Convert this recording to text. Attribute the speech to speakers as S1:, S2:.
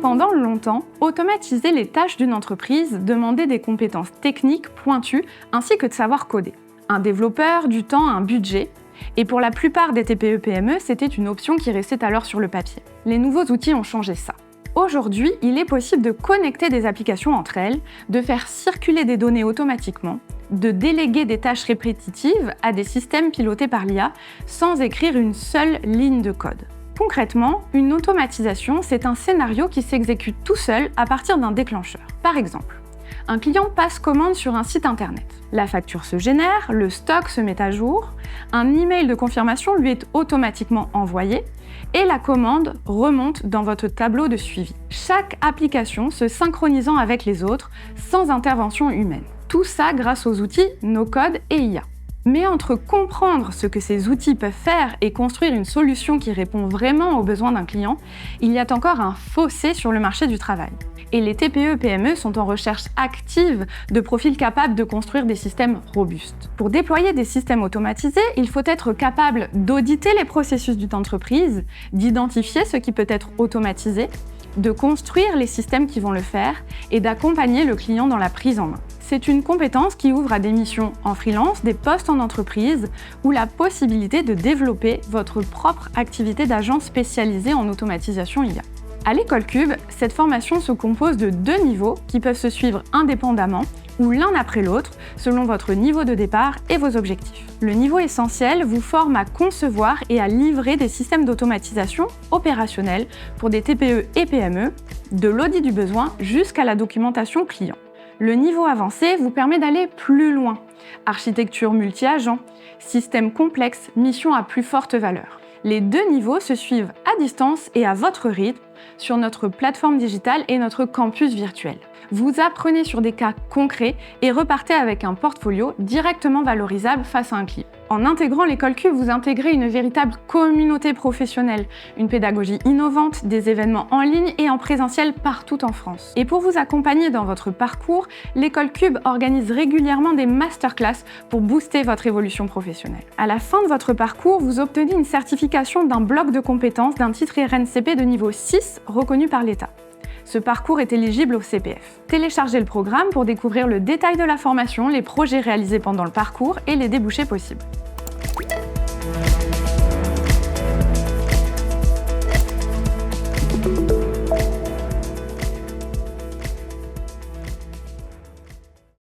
S1: Pendant longtemps, automatiser les tâches d'une entreprise demandait des compétences techniques pointues ainsi que de savoir coder. Un développeur, du temps, un budget. Et pour la plupart des TPE-PME, c'était une option qui restait alors sur le papier. Les nouveaux outils ont changé ça. Aujourd'hui, il est possible de connecter des applications entre elles, de faire circuler des données automatiquement, de déléguer des tâches répétitives à des systèmes pilotés par l'IA sans écrire une seule ligne de code. Concrètement, une automatisation, c'est un scénario qui s'exécute tout seul à partir d'un déclencheur. Par exemple, un client passe commande sur un site internet. La facture se génère, le stock se met à jour, un email de confirmation lui est automatiquement envoyé et la commande remonte dans votre tableau de suivi. Chaque application se synchronisant avec les autres sans intervention humaine. Tout ça grâce aux outils no-code et IA. Mais entre comprendre ce que ces outils peuvent faire et construire une solution qui répond vraiment aux besoins d'un client, il y a encore un fossé sur le marché du travail. Et les TPE-PME sont en recherche active de profils capables de construire des systèmes robustes. Pour déployer des systèmes automatisés, il faut être capable d'auditer les processus d'une entreprise, d'identifier ce qui peut être automatisé, de construire les systèmes qui vont le faire et d'accompagner le client dans la prise en main. C'est une compétence qui ouvre à des missions en freelance, des postes en entreprise ou la possibilité de développer votre propre activité d'agent spécialisé en automatisation IA. À l'École Cube, cette formation se compose de 2 niveaux qui peuvent se suivre indépendamment ou l'un après l'autre selon votre niveau de départ et vos objectifs. Le niveau essentiel vous forme à concevoir et à livrer des systèmes d'automatisation opérationnels pour des TPE et PME, de l'audit du besoin jusqu'à la documentation client. Le niveau avancé vous permet d'aller plus loin. Architecture multi-agent, système complexe, mission à plus forte valeur. Les 2 niveaux se suivent à distance et à votre rythme sur notre plateforme digitale et notre campus virtuel. Vous apprenez sur des cas concrets et repartez avec un portfolio directement valorisable face à un client. En intégrant l'École Cube, vous intégrez une véritable communauté professionnelle, une pédagogie innovante, des événements en ligne et en présentiel partout en France. Et pour vous accompagner dans votre parcours, l'École Cube organise régulièrement des masterclass pour booster votre évolution professionnelle. À la fin de votre parcours, vous obtenez une certification d'un bloc de compétences d'un titre RNCP de niveau 6 reconnu par l'État. Ce parcours est éligible au CPF. Téléchargez le programme pour découvrir le détail de la formation, les projets réalisés pendant le parcours et les débouchés possibles.